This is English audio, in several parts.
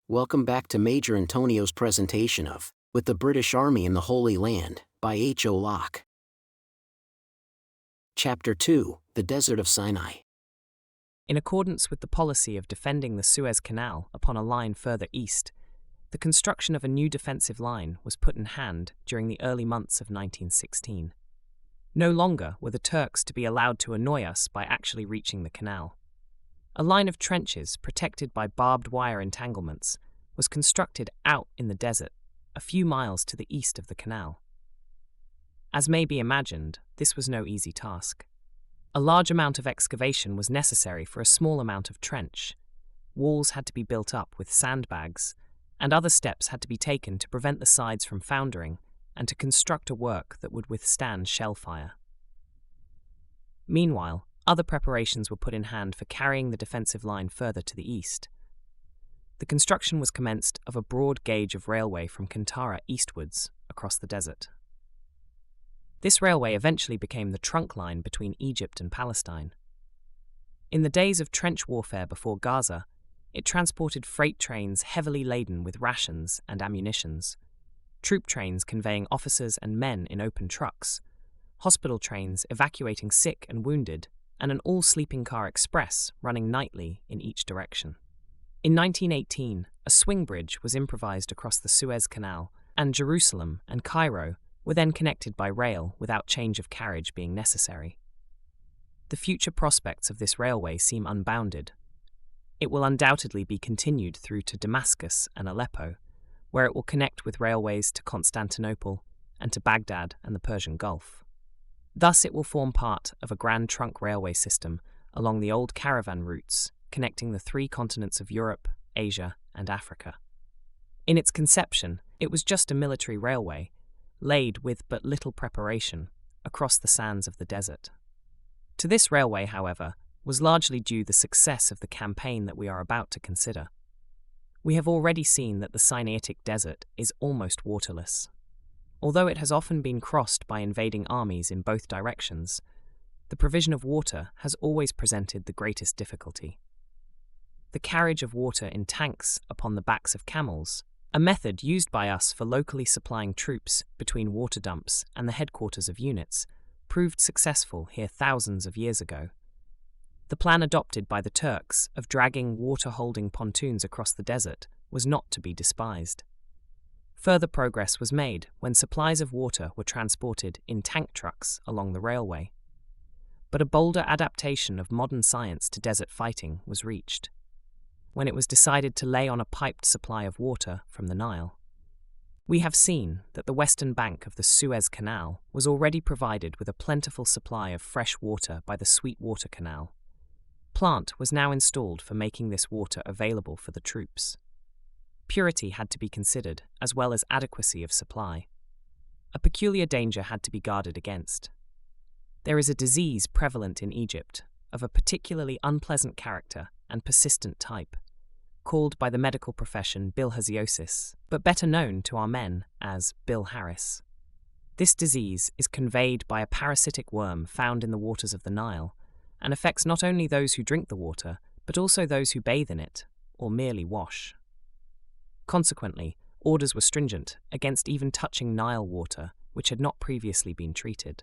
Welcome back to Major Intonio's presentation of With the British Army in the Holy Land, by H. O. Locke. Chapter 2, The Desert of Sinai. In accordance with the policy of defending the Suez Canal upon a line further east, the construction of a new defensive line was put in hand during the early months of 1916. No longer were the Turks to be allowed to annoy us by actually reaching the canal. A line of trenches protected by barbed wire entanglements was constructed out in the desert, a few miles to the east of the canal. As may be imagined, this was no easy task. A large amount of excavation was necessary for a small amount of trench. Walls had to be built up with sandbags, and other steps had to be taken to prevent the sides from foundering and to construct a work that would withstand shell fire. Meanwhile, other preparations were put in hand for carrying the defensive line further to the east. The construction was commenced of a broad gauge of railway from Kantara eastwards across the desert. This railway eventually became the trunk line between Egypt and Palestine. In the days of trench warfare before Gaza, it transported freight trains heavily laden with rations and ammunitions, troop trains conveying officers and men in open trucks, hospital trains evacuating sick and wounded, and an all-sleeping car express running nightly in each direction. In 1918, a swing bridge was improvised across the Suez Canal, and Jerusalem and Cairo were then connected by rail without change of carriage being necessary. The future prospects of this railway seem unbounded. It will undoubtedly be continued through to Damascus and Aleppo, where it will connect with railways to Constantinople and to Baghdad and the Persian Gulf. Thus it will form part of a grand trunk railway system along the old caravan routes connecting the three continents of Europe, Asia, and Africa. In its conception, it was just a military railway, laid with but little preparation across the sands of the desert. To this railway, however, was largely due the success of the campaign that we are about to consider. We have already seen that the Sinaitic desert is almost waterless. Although it has often been crossed by invading armies in both directions, the provision of water has always presented the greatest difficulty. The carriage of water in tanks upon the backs of camels, a method used by us for locally supplying troops between water dumps and the headquarters of units, proved successful here thousands of years ago. The plan adopted by the Turks of dragging water-holding pontoons across the desert was not to be despised. Further progress was made when supplies of water were transported in tank trucks along the railway. But a bolder adaptation of modern science to desert fighting was reached, when it was decided to lay on a piped supply of water from the Nile. We have seen that the western bank of the Suez Canal was already provided with a plentiful supply of fresh water by the Sweetwater Canal. Plant was now installed for making this water available for the troops. Purity had to be considered, as well as adequacy of supply. A peculiar danger had to be guarded against. There is a disease prevalent in Egypt, of a particularly unpleasant character and persistent type, called by the medical profession bilharziosis, but better known to our men as Bill Harris. This disease is conveyed by a parasitic worm found in the waters of the Nile, and affects not only those who drink the water, but also those who bathe in it, or merely wash. Consequently, orders were stringent against even touching Nile water which had not previously been treated.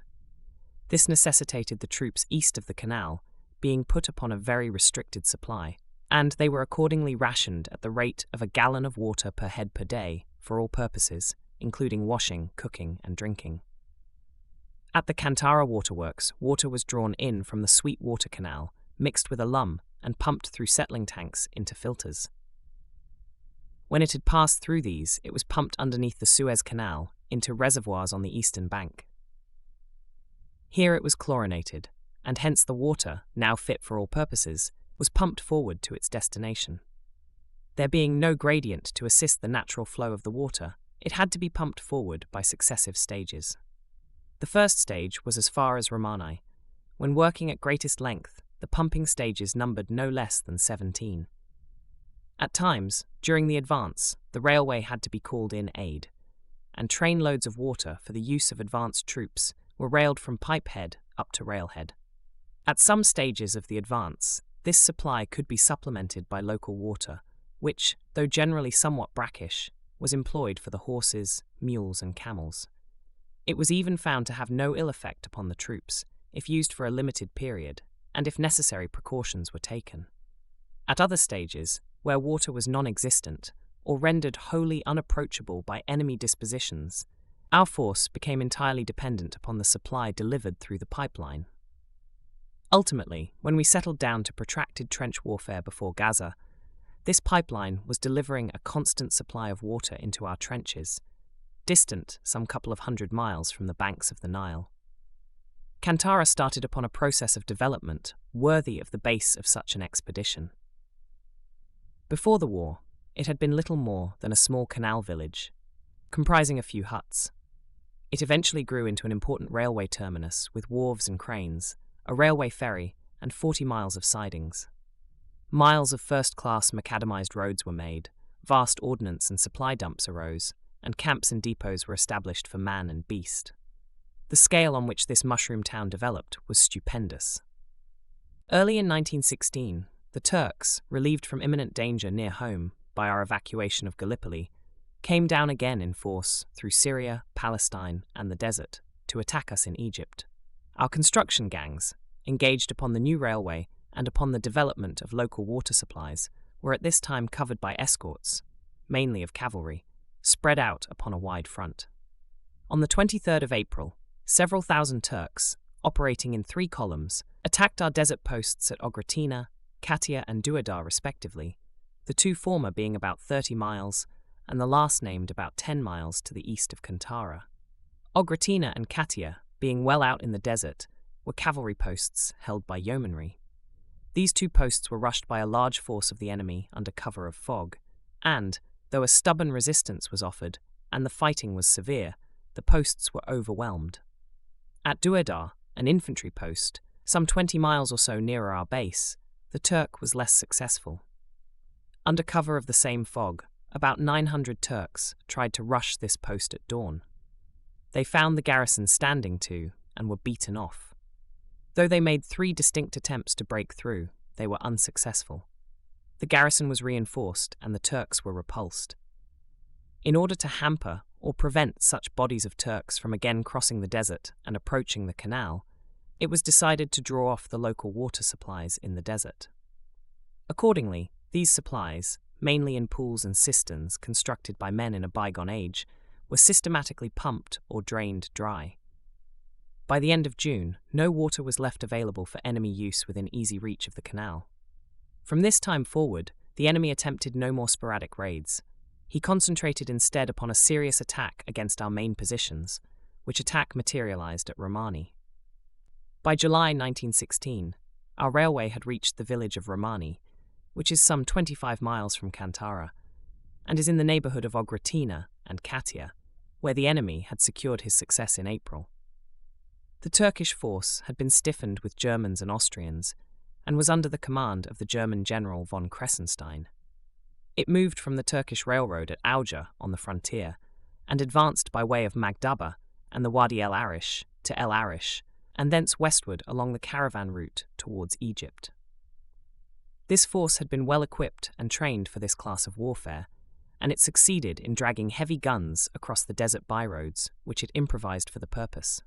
This necessitated the troops east of the canal being put upon a very restricted supply, and they were accordingly rationed at the rate of a gallon of water per head per day for all purposes, including washing, cooking, and drinking. At the Kantara waterworks, water was drawn in from the Sweetwater Canal, mixed with alum, and pumped through settling tanks into filters. When it had passed through these, it was pumped underneath the Suez Canal into reservoirs on the eastern bank. Here it was chlorinated, and hence the water, now fit for all purposes, was pumped forward to its destination. There being no gradient to assist the natural flow of the water, it had to be pumped forward by successive stages. The first stage was as far as Romani. When working at greatest length, the pumping stages numbered no less than 17. At times, during the advance, the railway had to be called in aid, and trainloads of water for the use of advanced troops were railed from pipehead up to railhead. At some stages of the advance, this supply could be supplemented by local water, which, though generally somewhat brackish, was employed for the horses, mules, and camels. It was even found to have no ill effect upon the troops, if used for a limited period, and if necessary precautions were taken. At other stages, where water was non-existent, or rendered wholly unapproachable by enemy dispositions, our force became entirely dependent upon the supply delivered through the pipeline. Ultimately, when we settled down to protracted trench warfare before Gaza, this pipeline was delivering a constant supply of water into our trenches, distant some couple of 100 miles from the banks of the Nile. Kantara started upon a process of development worthy of the base of such an expedition. Before the war, it had been little more than a small canal village, comprising a few huts. It eventually grew into an important railway terminus with wharves and cranes, a railway ferry, and 40 miles of sidings. Miles of first-class macadamized roads were made, vast ordnance and supply dumps arose, and camps and depots were established for man and beast. The scale on which this mushroom town developed was stupendous. Early in 1916, the Turks, relieved from imminent danger near home by our evacuation of Gallipoli, came down again in force through Syria, Palestine, and the desert to attack us in Egypt. Our construction gangs, engaged upon the new railway and upon the development of local water supplies, were at this time covered by escorts, mainly of cavalry, spread out upon a wide front. On the 23rd of April, several thousand Turks, operating in 3 columns, attacked our desert posts at Ogratina, Katia, and Duadar respectively, the 2 former being about 30 miles and the last named about 10 miles to the east of Kantara. Ogratina and Katia, being well out in the desert, were cavalry posts held by yeomanry. These 2 posts were rushed by a large force of the enemy under cover of fog, and, though a stubborn resistance was offered and the fighting was severe, the posts were overwhelmed. At Duadar, an infantry post, some 20 miles or so nearer our base, the Turk was less successful. Under cover of the same fog, about 900 Turks tried to rush this post at dawn. They found the garrison standing to and were beaten off. Though they made 3 distinct attempts to break through, they were unsuccessful. The garrison was reinforced and the Turks were repulsed. In order to hamper or prevent such bodies of Turks from again crossing the desert and approaching the canal, it was decided to draw off the local water supplies in the desert. Accordingly, these supplies, mainly in pools and cisterns constructed by men in a bygone age, were systematically pumped or drained dry. By the end of June, no water was left available for enemy use within easy reach of the canal. From this time forward, the enemy attempted no more sporadic raids. He concentrated instead upon a serious attack against our main positions, which attack materialized at Romani. By July 1916, our railway had reached the village of Romani, which is some 25 miles from Kantara, and is in the neighborhood of Ogratina and Katia, where the enemy had secured his success in April. The Turkish force had been stiffened with Germans and Austrians, and was under the command of the German General von Kressenstein. It moved from the Turkish railroad at Auja on the frontier, and advanced by way of Magdaba and the Wadi El Arish to El Arish, and thence westward along the caravan route towards Egypt. This force had been well equipped and trained for this class of warfare, and it succeeded in dragging heavy guns across the desert byroads, which it improvised for the purpose.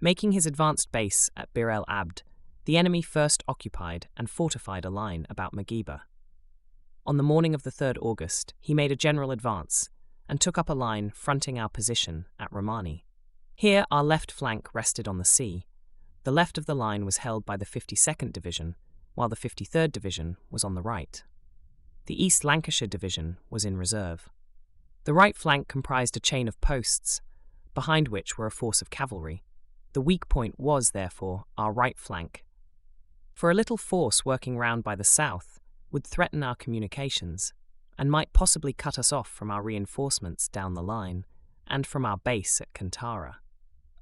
Making his advanced base at Bir el Abd, the enemy first occupied and fortified a line about Magiba. On the morning of the 3rd August, he made a general advance and took up a line fronting our position at Romani. Here our left flank rested on the sea. The left of the line was held by the 52nd Division, while the 53rd Division was on the right. The East Lancashire Division was in reserve. The right flank comprised a chain of posts, behind which were a force of cavalry. The weak point was, therefore, our right flank. For a little force working round by the south would threaten our communications, and might possibly cut us off from our reinforcements down the line, and from our base at Kantara.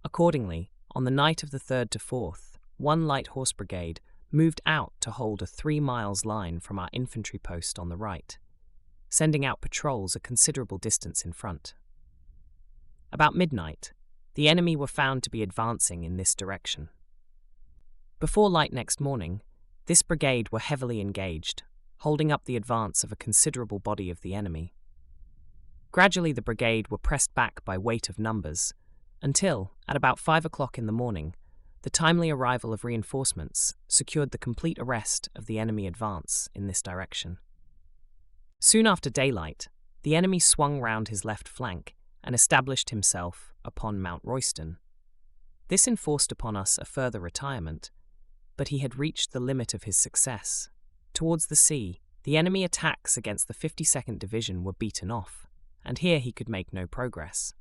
Accordingly, on the night of the 3rd to 4th, 1 light horse brigade moved out to hold a 3 miles line from our infantry post on the right, sending out patrols a considerable distance in front. About midnight, the enemy were found to be advancing in this direction. Before light next morning, this brigade were heavily engaged, holding up the advance of a considerable body of the enemy. Gradually the brigade were pressed back by weight of numbers, until, at about 5 o'clock in the morning, the timely arrival of reinforcements secured the complete arrest of the enemy advance in this direction. Soon after daylight, the enemy swung round his left flank and established himself upon Mount Royston. This enforced upon us a further retirement, but he had reached the limit of his success. Towards the sea, the enemy attacks against the 52nd Division were beaten off, and here he could make no progress.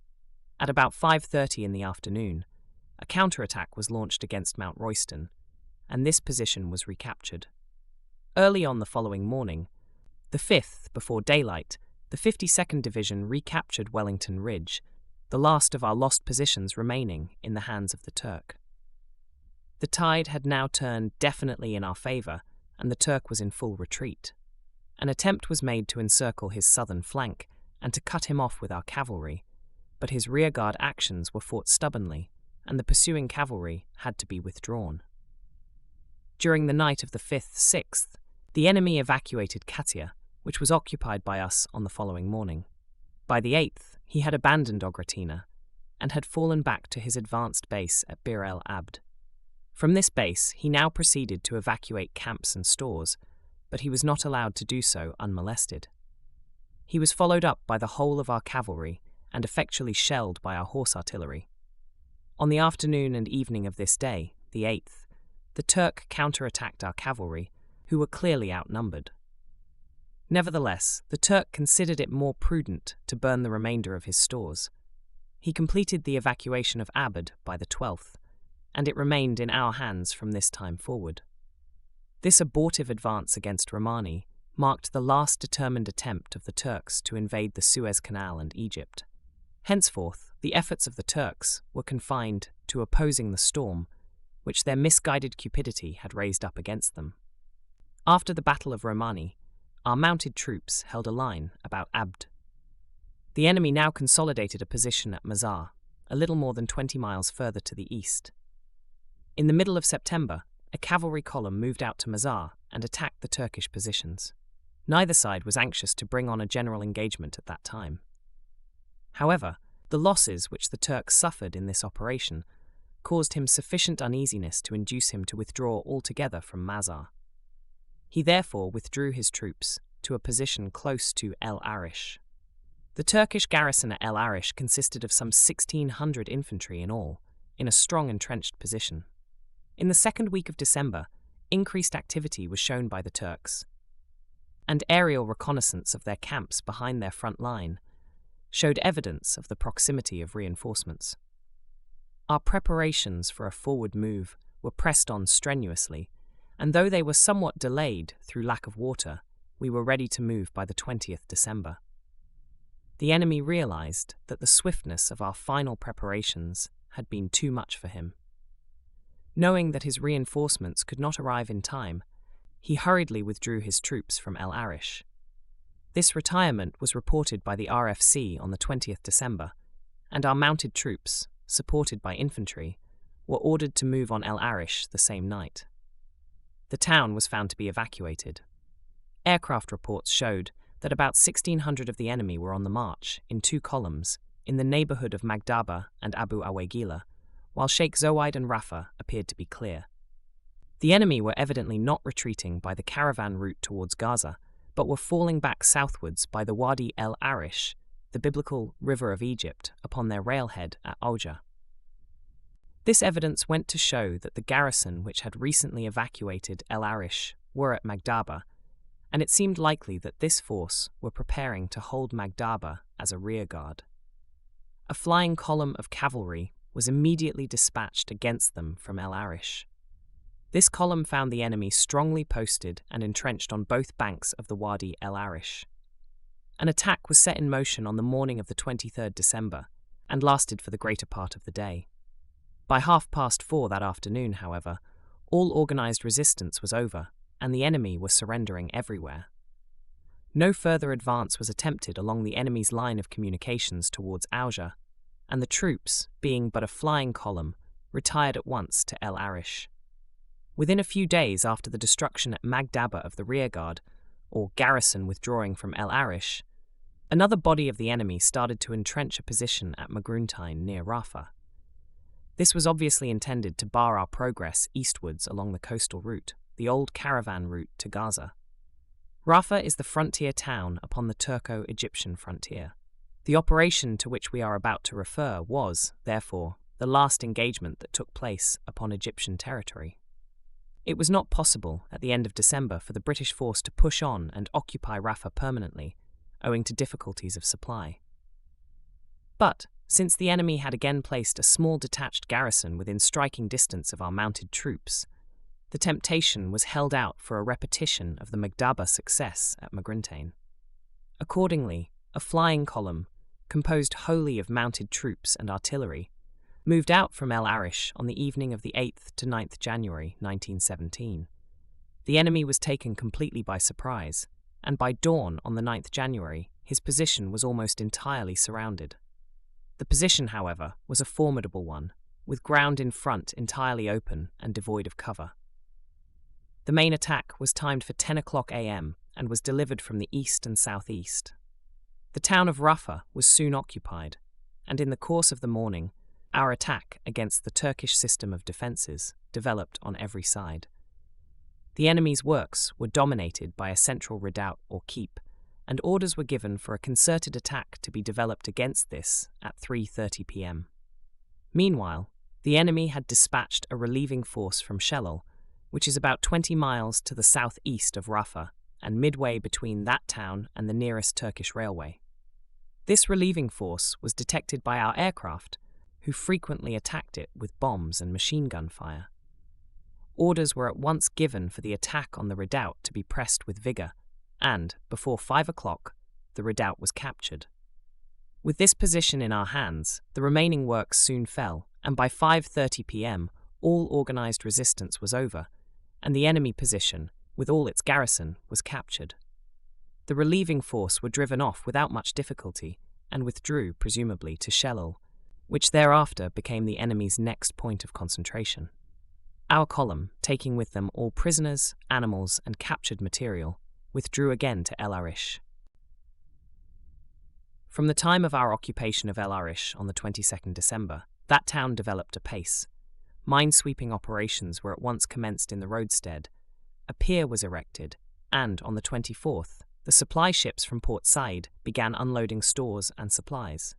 At about 5:30 in the afternoon, a counterattack was launched against Mount Royston, and this position was recaptured. Early on the following morning, the 5th, before daylight, the 52nd Division recaptured Wellington Ridge, the last of our lost positions remaining in the hands of the Turk. The tide had now turned definitely in our favour, and the Turk was in full retreat. An attempt was made to encircle his southern flank and to cut him off with our cavalry, but his rearguard actions were fought stubbornly, and the pursuing cavalry had to be withdrawn. During the night of the 5th, 6th, the enemy evacuated Katia, which was occupied by us on the following morning. By the 8th, he had abandoned Ogratina and had fallen back to his advanced base at Bir el Abd. From this base, he now proceeded to evacuate camps and stores, but he was not allowed to do so unmolested. He was followed up by the whole of our cavalry and effectually shelled by our horse artillery. On the afternoon and evening of this day, the 8th, the Turk counterattacked our cavalry, who were clearly outnumbered. Nevertheless, the Turk considered it more prudent to burn the remainder of his stores. He completed the evacuation of Abd by the 12th, and it remained in our hands from this time forward. This abortive advance against Romani marked the last determined attempt of the Turks to invade the Suez Canal and Egypt. Henceforth, the efforts of the Turks were confined to opposing the storm which their misguided cupidity had raised up against them. After the Battle of Romani, our mounted troops held a line about Abd. The enemy now consolidated a position at Mazar, a little more than 20 miles further to the east. In the middle of September, a cavalry column moved out to Mazar and attacked the Turkish positions. Neither side was anxious to bring on a general engagement at that time. However, the losses which the Turks suffered in this operation caused him sufficient uneasiness to induce him to withdraw altogether from Mazar. He therefore withdrew his troops to a position close to El Arish. The Turkish garrison at El Arish consisted of some 1,600 infantry in all, in a strong entrenched position. In the second week of December, increased activity was shown by the Turks, and aerial reconnaissance of their camps behind their front line showed evidence of the proximity of reinforcements. Our preparations for a forward move were pressed on strenuously, and though they were somewhat delayed through lack of water, we were ready to move by the 20th December. The enemy realized that the swiftness of our final preparations had been too much for him. Knowing that his reinforcements could not arrive in time, he hurriedly withdrew his troops from El Arish. This retirement was reported by the RFC on the 20th December, and our mounted troops, supported by infantry, were ordered to move on El Arish the same night. The town was found to be evacuated. Aircraft reports showed that about 1,600 of the enemy were on the march, in 2 columns, in the neighbourhood of Magdaba and Abu Awegila, while Sheikh Zoaid and Rafah appeared to be clear. The enemy were evidently not retreating by the caravan route towards Gaza, but were falling back southwards by the Wadi El Arish, the biblical river of Egypt, upon their railhead at Auja. This evidence went to show that the garrison which had recently evacuated El Arish were at Magdaba, and it seemed likely that this force were preparing to hold Magdaba as a rearguard. A flying column of cavalry was immediately dispatched against them from El Arish. This column found the enemy strongly posted and entrenched on both banks of the Wadi El Arish. An attack was set in motion on the morning of the 23rd December and lasted for the greater part of the day. By 4:30 that afternoon, however, all organized resistance was over, and the enemy were surrendering everywhere. No further advance was attempted along the enemy's line of communications towards Auja, and the troops, being but a flying column, retired at once to El Arish. Within a few days after the destruction at Magdaba of the rearguard, or garrison withdrawing from El Arish, another body of the enemy started to entrench a position at Magruntine near Rafah. This was obviously intended to bar our progress eastwards along the coastal route, the old caravan route to Gaza. Rafah is the frontier town upon the Turco-Egyptian frontier. The operation to which we are about to refer was, therefore, the last engagement that took place upon Egyptian territory. It was not possible at the end of December for the British force to push on and occupy Rafah permanently, owing to difficulties of supply. But, since the enemy had again placed a small detached garrison within striking distance of our mounted troops, the temptation was held out for a repetition of the Magdaba success at Magruntine. Accordingly, a flying column, composed wholly of mounted troops and artillery, moved out from El Arish on the evening of the 8th to 9th January 1917. The enemy was taken completely by surprise, and by dawn on the 9th January, his position was almost entirely surrounded. The position, however, was a formidable one, with ground in front entirely open and devoid of cover. The main attack was timed for 10 o'clock a.m. and was delivered from the east and southeast. The town of Rafah was soon occupied, and in the course of the morning, our attack against the Turkish system of defences developed on every side. The enemy's works were dominated by a central redoubt or keep, and orders were given for a concerted attack to be developed against this at 3:30 p.m. Meanwhile, the enemy had dispatched a relieving force from Shelal, which is about 20 miles to the southeast of Rafah and midway between that town and the nearest Turkish railway. This relieving force was detected by our aircraft, who frequently attacked it with bombs and machine gun fire. Orders were at once given for the attack on the redoubt to be pressed with vigour, and, before 5 o'clock, the redoubt was captured. With this position in our hands, the remaining works soon fell, and by 5:30 p.m. all organised resistance was over, and the enemy position, with all its garrison, was captured. The relieving force were driven off without much difficulty, and withdrew, presumably, to Shelal, which thereafter became the enemy's next point of concentration. Our column, taking with them all prisoners, animals, and captured material, withdrew again to El Arish. From the time of our occupation of El Arish on the 22nd December, that town developed apace. Mine-sweeping operations were at once commenced in the roadstead, a pier was erected, and on the 24th, the supply ships from Port Said began unloading stores and supplies.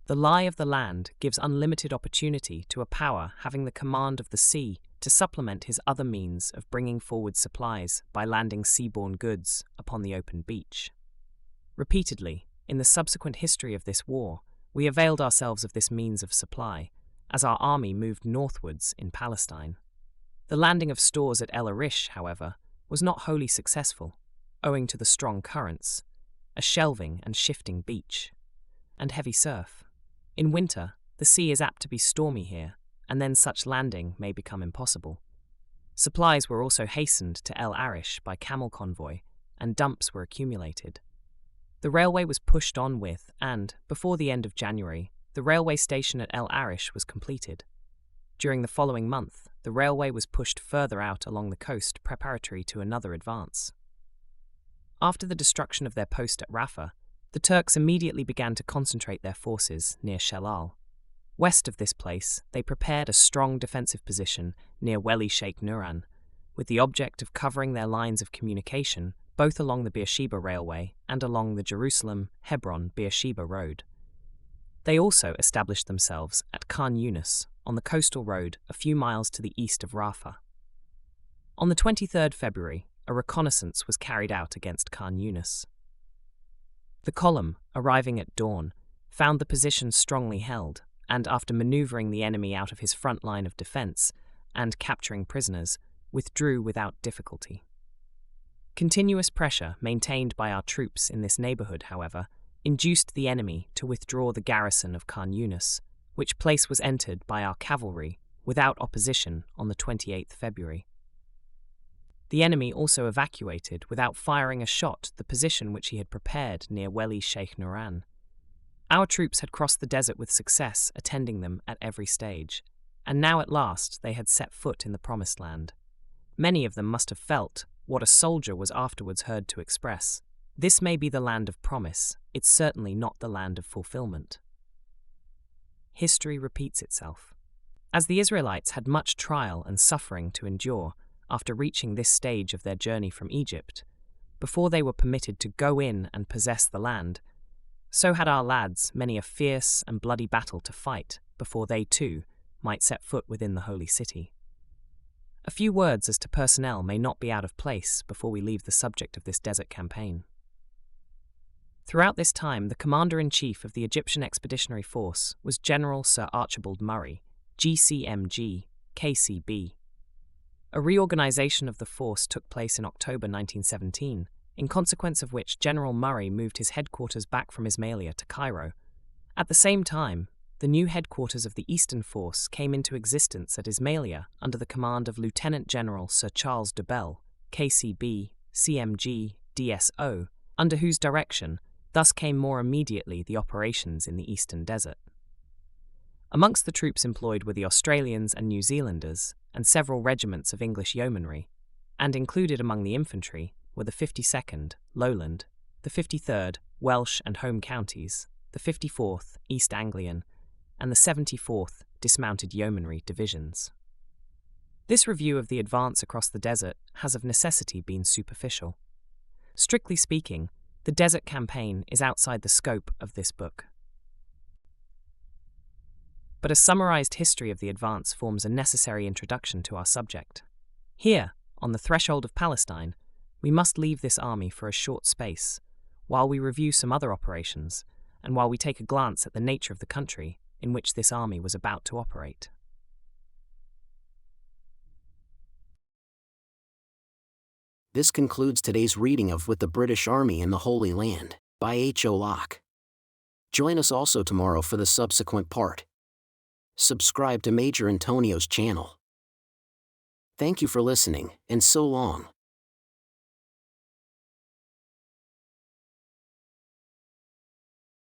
The lie of the land gives unlimited opportunity to a power having the command of the sea to supplement his other means of bringing forward supplies by landing seaborne goods upon the open beach. Repeatedly, in the subsequent history of this war, we availed ourselves of this means of supply, as our army moved northwards in Palestine. The landing of stores at El Arish, however, was not wholly successful, owing to the strong currents, a shelving and shifting beach, and heavy surf. In winter, the sea is apt to be stormy here, and then such landing may become impossible. Supplies were also hastened to El Arish by camel convoy, and dumps were accumulated. The railway was pushed on with, and, before the end of January, the railway station at El Arish was completed. During the following month, the railway was pushed further out along the coast preparatory to another advance. After the destruction of their post at Rafah, the Turks immediately began to concentrate their forces near Shelal. West of this place, they prepared a strong defensive position near Weli Sheikh Nuran, with the object of covering their lines of communication both along the Beersheba Railway and along the Jerusalem-Hebron-Beersheba Road. They also established themselves at Khan Yunis, on the coastal road a few miles to the east of Rafah. On the 23rd February, a reconnaissance was carried out against Khan Yunis. The column, arriving at dawn, found the position strongly held, and after manoeuvring the enemy out of his front line of defence and capturing prisoners, withdrew without difficulty. Continuous pressure maintained by our troops in this neighbourhood, however, induced the enemy to withdraw the garrison of Khan Yunis, which place was entered by our cavalry without opposition on the 28th February. The enemy also evacuated without firing a shot the position which he had prepared near Weli Sheikh Nuran. Our troops had crossed the desert with success, attending them at every stage, and now at last they had set foot in the Promised Land. Many of them must have felt, what a soldier was afterwards heard to express. This may be the land of promise, it's certainly not the land of fulfillment. History repeats itself. As the Israelites had much trial and suffering to endure after reaching this stage of their journey from Egypt, before they were permitted to go in and possess the land, so had our lads many a fierce and bloody battle to fight before they too might set foot within the holy city. A few words as to personnel may not be out of place before we leave the subject of this desert campaign. Throughout this time, the Commander-in-Chief of the Egyptian Expeditionary Force was General Sir Archibald Murray, GCMG, KCB. A reorganization of the force took place in October 1917, in consequence of which General Murray moved his headquarters back from Ismailia to Cairo. At the same time, the new headquarters of the Eastern Force came into existence at Ismailia under the command of Lieutenant General Sir Charles de Bell, KCB, CMG, DSO, under whose direction thus came more immediately the operations in the Eastern Desert. Amongst the troops employed were the Australians and New Zealanders, and several regiments of English yeomanry, and included among the infantry were the 52nd, Lowland, the 53rd, Welsh and Home Counties, the 54th, East Anglian, and the 74th, Dismounted Yeomanry Divisions. This review of the advance across the desert has of necessity been superficial. Strictly speaking, the Desert Campaign is outside the scope of this book. But a summarized history of the advance forms a necessary introduction to our subject. Here, on the threshold of Palestine, we must leave this army for a short space, while we review some other operations, and while we take a glance at the nature of the country in which this army was about to operate. This concludes today's reading of With the British Army in the Holy Land, by H.O. Locke. Join us also tomorrow for the subsequent part. Subscribe to Major Intonio's channel. Thank you for listening, and so long.